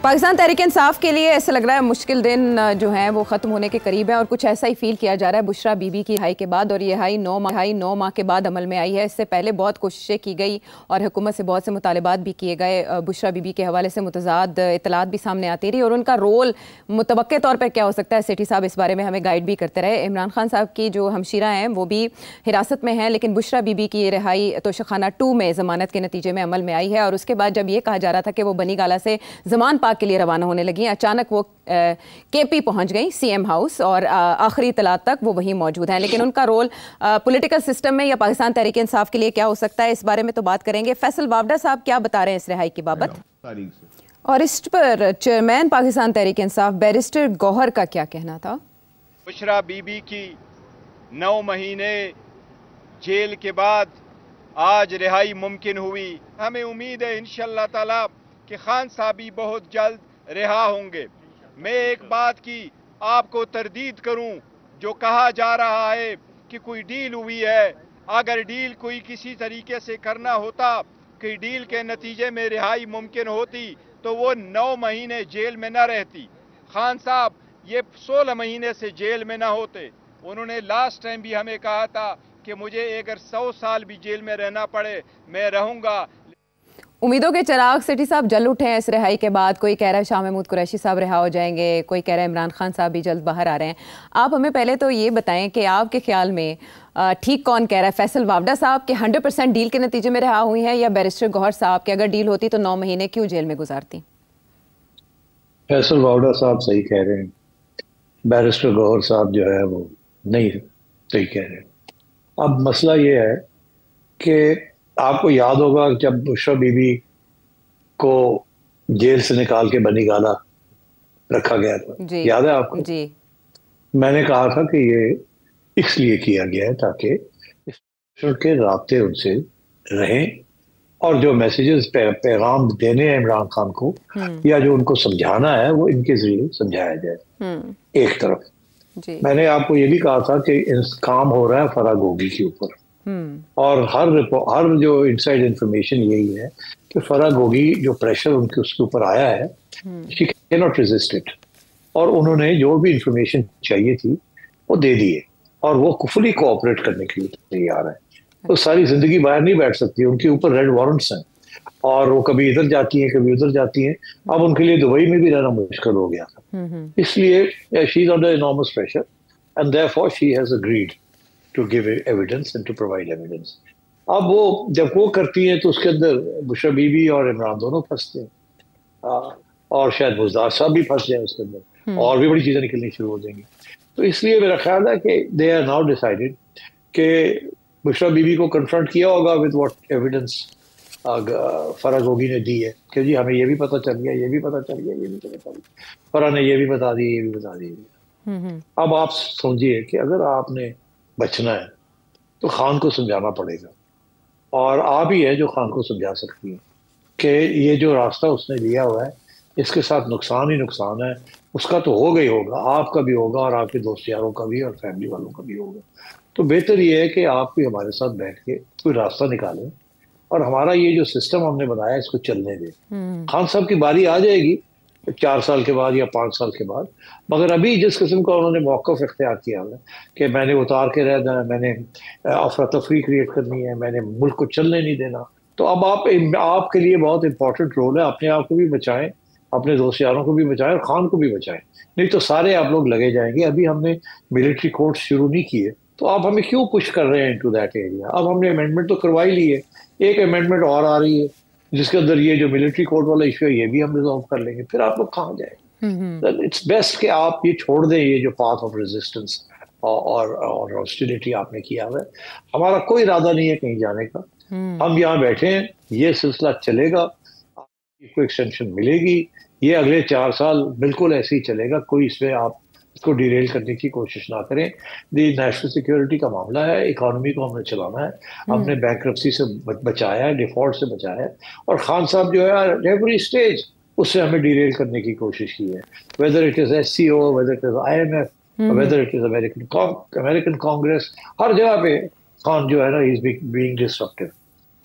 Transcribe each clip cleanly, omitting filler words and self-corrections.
पाकिस्तान तहरीक इंसाफ के लिए ऐसा लग रहा है मुश्किल दिन जो हैं वो ख़त्म होने के करीब है और कुछ ऐसा ही फील किया जा रहा है बुशरा बीबी की रिहाई के बाद। और ये रिहाई 9 माह के बाद अमल में आई है। इससे पहले बहुत कोशिशें की गई और हुकूमत से बहुत से मुतालबात भी किए गए। बुशरा बीबी के हवाले से मुतज़ाद इतलात भी सामने आती रही और उनका रोल मुतवक्के तौर पर क्या हो सकता है, सेठी साहब इस बारे में हमें गाइड भी करते रहे। इमरान खान साहब की जो हमशीरा हैं वो भी हिरासत में हैं, लेकिन बुशरा बीबी की रिहाई तोशाखाना 2 में ज़मानत के नतीजे में अमल में आई है। और उसके बाद जब ये कहा जा रहा था कि वो बनी गाला से ज़मान पाक के लिए रवाना होने लगी, अचानक वो केपी पहुंच गई, सीएम हाउस, और आखिरी इतलात तक वो वहीं मौजूद हैं। लेकिन उनका रोल पॉलिटिकल सिस्टम में या पाकिस्तान तहरीक इंसाफ के लिए क्या हो सकता है, इस बारे में तो बात करेंगे। फैसल वावडा साहब क्या बता रहे हैं इस रिहाई की बाबत, और इस पर चेयरमैन पाकिस्तान तहरीक इंसाफ बैरिस्टर गौहर का क्या कहना था। बुशरा बीबी की 9 महीने जेल के बाद आज रिहाई मुमकिन हुई। हमें उम्मीद है इंशाअल्लाह ताला कि खान साहब भी बहुत जल्द रिहा होंगे। मैं एक बात की आपको तरदीद करूं, जो कहा जा रहा है कि कोई डील हुई है, अगर डील कोई किसी तरीके से करना होता कि डील के नतीजे में रिहाई मुमकिन होती तो वो 9 महीने जेल में न रहती। खान साहब ये 16 महीने से जेल में न होते। उन्होंने लास्ट टाइम भी हमें कहा था कि मुझे अगर 100 साल भी जेल में रहना पड़े मैं रहूंगा। उम्मीदों के चिराग सेठी साहब जल उठे हैं इस रिहाई के बाद। कोई कह रहा है शाह महमूद कुरैशी साहब रिहा हो जाएंगे, कोई कह रहा है इमरान खान साहब भी जल्द बाहर आ रहे हैं। आप हमें पहले तो ये बताएं कि आपके ख्याल में ठीक कौन कह रहा है, फैसल वावडा साहब के 100% डील के नतीजे में रिहा हुई हैं, या बैरिस्टर गौहर साहब के अगर डील होती तो 9 महीने क्यों जेल में गुजारती। फैसल वावडा साहब सही कह रहे हैं, बैरिस्टर गौहर साहब जो है वो नहीं सही कह रहे हैं। अब मसला ये है कि आपको याद होगा जब बुशरा बीबी को जेल से निकाल के बनी गाला रखा गया था, याद है आपको जी। मैंने कहा था कि ये इसलिए किया गया है ताकि के राब्ते उनसे रहें और जो मैसेजेस पैगाम देने हैं इमरान खान को या जो उनको समझाना है वो इनके जरिए समझाया जाए। एक तरफ जी। मैंने आपको ये भी कहा था कि काम हो रहा है फराह गोगी के ऊपर, और हर जो इनसाइड इंफॉर्मेशन यही है कि फराह गोगी जो प्रेशर उसके ऊपर आया है, she can not resist it, और उन्होंने जो भी इंफॉर्मेशन चाहिए थी वो दे दिए और वो फुली कोऑपरेट करने के लिए तैयार है। तो सारी जिंदगी बाहर नहीं बैठ सकती, उनके ऊपर रेड वारंट्स हैं और वो कभी इधर जाती हैं कभी उधर जाती हैं। अब उनके लिए दुबई में भी रहना मुश्किल हो गया था, इसलिए she is under enormous pressure and therefore she has agreed to give evidence and to provide evidence। अब वो जब वो करती हैं तो उसके अंदर बुशरा बीबी और इमरान दोनों फंसते हैं, और शायद बुज़दार साहब भी फंस जाए उसके अंदर, और भी बड़ी चीजें निकलनी शुरू हो जाएंगी। तो इसलिए मेरा ख्याल है कि दे आर नाउ डिसाइडेड कि बुशरा बीबी को कन्फ्रंट किया होगा with what evidence Farah Gogi ने दी है कि जी हमें ये भी पता चल गया, ये भी पता चल गया, ये भी पता चल गया, फराह ने ये भी बता दी, ये भी बता दी। अब आप समझिए कि अगर आपने बचना है तो खान को समझाना पड़ेगा, और आप ही है जो खान को समझा सकती है कि ये जो रास्ता उसने लिया हुआ है इसके साथ नुकसान ही नुकसान है। उसका तो होगा ही होगा, आपका भी होगा और आपके दोस्त यारों का भी और फैमिली वालों का भी होगा। तो बेहतर ये है कि आप भी हमारे साथ बैठ के कोई रास्ता निकालें और हमारा ये जो सिस्टम हमने बनाया इसको चलने दें। खान साहब की बारी आ जाएगी 4 साल के बाद या 5 साल के बाद, मगर अभी जिस किस्म का उन्होंने मौक़िफ़ इख्तियार किया है कि मैंने उतार के रहना है, मैंने अफरा तफरी क्रिएट करनी है, मैंने मुल्क को चलने नहीं देना, तो अब आपके लिए बहुत इंपॉर्टेंट रोल है। अपने आप को भी बचाएं, अपने दोस्त यारों को भी बचाएं और खान को भी बचाएं, नहीं तो सारे आप लोग लगे जाएंगे। अभी हमने मिलिट्री कोर्ट शुरू नहीं किए तो आप हमें क्यों पुश कर रहे हैं इनटू दैट एरिया। अब हमने अमेंडमेंट तो करवाई ली है, एक अमेंडमेंट और आ रही है जिसके अंदर ये जो मिलिट्री कोर्ट वाला इशू है ये भी हम रिजॉल्व कर लेंगे, फिर आप लोग कहाँ जाए। इट्स बेस्ट कि आप ये छोड़ दें, ये जो पाथ ऑफ रेजिस्टेंस और हॉस्टिलिटी आपने किया हुआ है। हमारा कोई इरादा नहीं है कहीं जाने का, हम यहाँ बैठे हैं, ये सिलसिला चलेगा, आपको एक्सटेंशन मिलेगी, ये अगले 4 साल बिल्कुल ऐसे ही चलेगा। कोई इसमें आप इसको डिरेल करने की कोशिश ना करें। दी नेशनल सिक्योरिटी का मामला है, इकोनॉमी को हमने चलाना है, हमने बैंकरप्सी से बचाया है, डिफॉल्ट से बचाया है, और खान साहब जो है एवरी स्टेज उससे हमें डिरेल करने की कोशिश की है, whether it is SCO, whether it is IMF, whether it is American Congress, हर जगह पे खान जो है ना इज बीइंग डिस्ट्रक्टिव।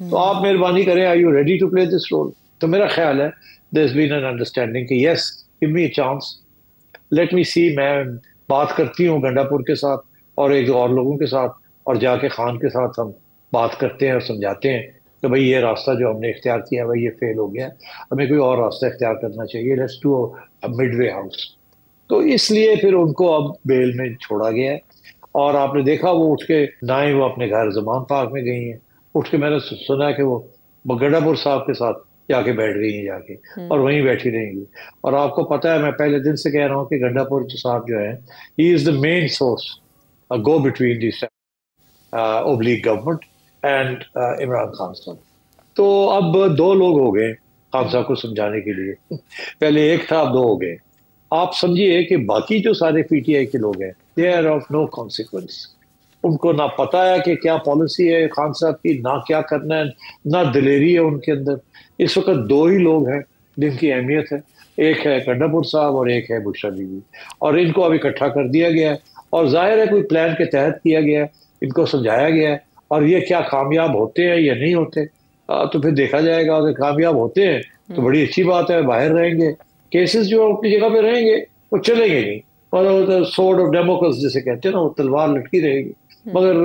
तो आप मेहरबानी करें, are you ready to play this role. तो मेरा ख्याल है there's been an understanding कि yes, give me a chance, let me see, मैं बात करती हूँ गंडापुर के साथ और एक दो और लोगों के साथ, और जाके खान के साथ हम बात करते हैं और समझाते हैं कि भाई ये रास्ता जो हमने इख्तियार किया भाई ये फेल हो गया, हमें कोई और रास्ता इख्तियार करना चाहिए, let's do a Midway house. तो इसलिए फिर उनको अब बेल में छोड़ा गया है। और आपने देखा वो उठ के ना ही वो अपने घर जमान पार्क में गई हैं, उठ के मैंने सुना कि वो गंडापुर साहब के साथ जाके बैठ गई हैं जाके, और वहीं बैठी रहेंगी। और आपको पता है मैं पहले दिन से कह रहा हूँ कि गंडापुर साहब जो है, he is the main source go between this oblique government and Imran Khan साहब। तो अब दो लोग हो गए खान साहब को समझाने के लिए, पहले एक था अब दो हो गए। आप समझिए कि बाकी जो सारे पीटीआई के लोग हैं, they are of no consequence. उनको ना पता है कि क्या पॉलिसी है खान साहब की, ना क्या करना है, ना दिलेरी है उनके अंदर। इस वक्त दो ही लोग हैं जिनकी अहमियत है, एक है गंडापुर साहब और एक है बुशरा बीबी, और इनको अब इकट्ठा कर दिया गया है और जाहिर है कोई प्लान के तहत किया गया है, इनको समझाया गया है। और ये क्या कामयाब होते हैं या नहीं होते तो फिर देखा जाएगा। अगर कामयाब होते हैं तो बड़ी अच्छी बात है, बाहर रहेंगे, केसेस जो अपनी जगह पे रहेंगे वो चलेंगे नहीं, और सोर्ड ऑफ डेमोक्रेसी जिसे कहते हैं ना, वो तलवार लटकी रहेगी, मगर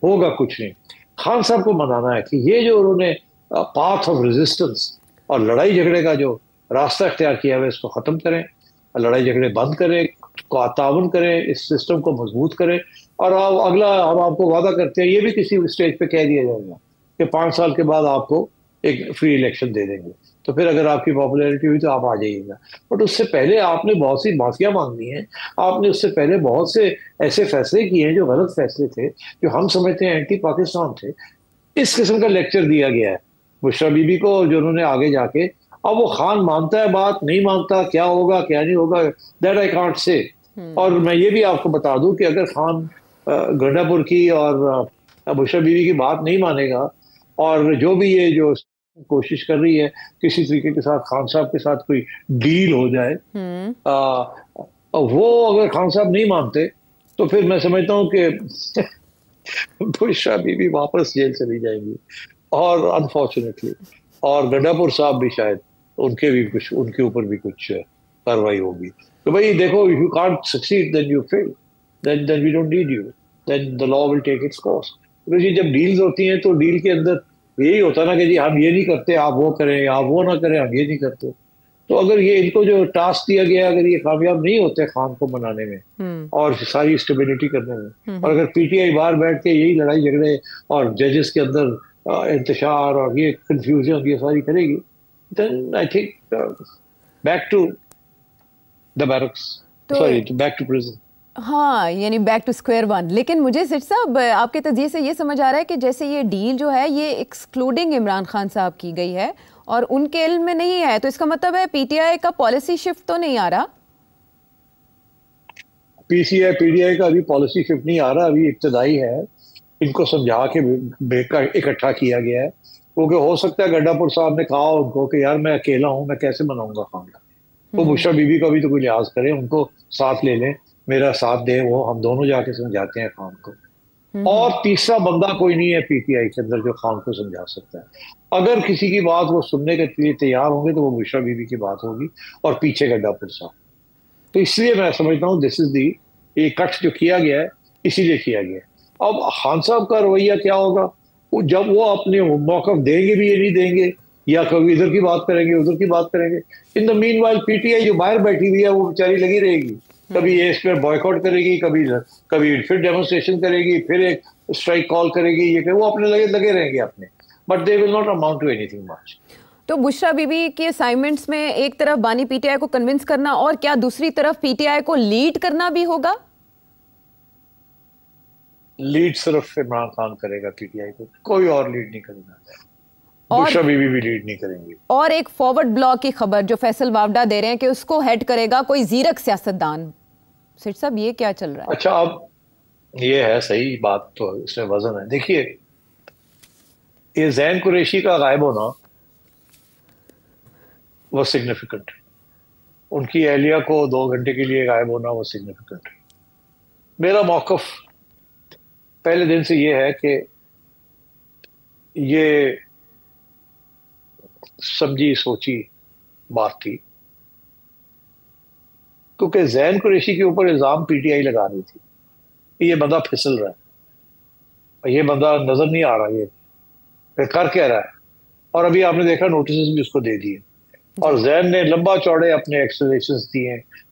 होगा कुछ नहीं। खान साहब को मनाना है कि ये जो उन्होंने पाथ ऑफ रेजिस्टेंस और लड़ाई झगड़े का जो रास्ता अख्तियार किया है इसको खत्म करें, लड़ाई झगड़े बंद करें, ताउन करें, इस सिस्टम को मजबूत करें। और अब अगला हम आपको वादा करते हैं, ये भी किसी स्टेज पे कह दिया जाएगा कि 5 साल के बाद आपको एक फ्री इलेक्शन दे देंगे, तो फिर अगर आपकी पॉपुलैरिटी हुई तो आप आ जाइएगा। बट उससे पहले आपने बहुत सी माफियां मांगनी है, आपने उससे पहले बहुत से ऐसे फैसले किए हैं जो गलत फैसले थे, जो हम समझते हैं एंटी पाकिस्तान थे। इस किस्म का लेक्चर दिया गया है बुशरा बीबी को, जो उन्होंने आगे जाके, अब वो खान मानता है बात, नहीं मानता, क्या होगा क्या नहीं होगा, दैट आई कांट से। और मैं ये भी आपको बता दूं कि अगर खान गंडापुर की और बुशरा बीबी की बात नहीं मानेगा, और जो भी ये जो कोशिश कर रही है किसी तरीके के साथ खान साहब के साथ कोई डील हो जाए, वो अगर खान साहब नहीं मानते तो फिर मैं समझता हूँ कि बुशरा बीबी वापस जेल चली जाएंगी, और अनफॉर्चुनेटली, और गंडापुर साहब भी शायद उनके ऊपर भी कुछ कार्रवाई होगी। तो भाई देखो, if you can't succeed then you fail, then we don't need you, then the law will take its course. क्योंकि जब डील्स होती हैं तो डील के अंदर यही होता ना कि जी हम ये नहीं करते आप वो करें, आप वो ना करें हम ये नहीं करते। तो अगर ये इनको जो टास्क दिया गया, अगर ये कामयाब नहीं होते खान को मनाने में और सारी स्टेबिलिटी करने में, और अगर पीटीआई बाहर बैठ के यही लड़ाई झगड़े और जजेस के अंदर इंतशार और ये कंफ्यूजन ये सारी करेगी, then I think back to the barracks, sorry back to prison. हाँ, यानी बैक टू स्क्वायर वन। लेकिन मुझे सिर्फ साहब आपके तजिए से ये समझ आ रहा है कि जैसे ये डील जो है ये एक्सक्लूडिंग इमरान खान साहब की गई है और उनके इल्म में नहीं है, तो इसका मतलब है पीटीआई का पॉलिसी शिफ्ट तो नहीं आ रहा। पीटीआई का अभी पॉलिसी शिफ्ट नहीं आ रहा, अभी इब्तदाई है, इनको समझा के इकट्ठा किया गया है। क्योंकि हो सकता है गंडापुर साहब ने कहा उनको कि यार मैं अकेला हूं, मैं कैसे मनाऊंगा खान का, वो बुशरा बीबी का भी तो कोई लिहाज करें, उनको साथ ले लें, मेरा साथ दे, वो हम दोनों जाके समझाते हैं खान को। और तीसरा बंदा कोई नहीं है पीटीआई के अंदर जो खान को समझा सकता है। अगर किसी की बात वो सुनने के लिए तैयार होंगे तो वो बुशरा बीबी की बात होगी और पीछे गंडापुर साहब। तो इसलिए मैं समझता हूँ दिस इज दी, ये कट जो किया गया है इसीलिए किया गया है। अब खान साहब का रवैया क्या होगा, जब वो अपने मौका देंगे भी ये नहीं देंगे, या कभी इधर की बात करेंगे उधर की बात करेंगे। In the mean while PTI जो बाहर बैठी हुई है वो बेचारी लगी रहेगी, कभी ये इस पर बॉयकॉट करेगी, कभी फिर डेमोन्स्ट्रेशन करेगी, फिर एक स्ट्राइक कॉल करेगी, ये वो अपने लगे रहेंगे अपने, but they will not amount to anything much. तो बुशरा बीबी के असाइनमेंट्स में एक तरफ बानी पीटीआई को कन्विंस करना, और क्या दूसरी तरफ पीटीआई को लीड करना भी होगा? लीड सिर्फ इमरान खान करेगा पीटीआई को, कोई और लीड नहीं करेगा, बुशरा बीबी भी लीड नहीं करेंगे। और एक फॉरवर्ड ब्लॉक की खबर जो फैसल वावडा दे रहे हैं कि उसको हेड करेगा कोई जीरक सियासतदान। सेठ साहब ये क्या चल रहा है? अच्छा, अब ये है सही बात, तो इसमें वजन है। देखिए, ये जैन कुरैशी का गायब होना वो सिग्निफिकेंट है, उनकी एहलिया को 2 घंटे के लिए गायब होना वो सिग्निफिकेंट है। मेरा मौकफ पहले दिन से ये है कि ये समझी सोची बात थी, क्योंकि जैन कुरैशी के ऊपर इल्जाम पीटीआई लगा रही थी कि ये बंदा फिसल रहा है, ये बंदा नजर नहीं आ रहा, ये कर क्या रहा है। और अभी आपने देखा नोटिस भी उसको दे दिए, और जैन ने लंबा चौड़े अपने एक्सप्लेनेशन दिए,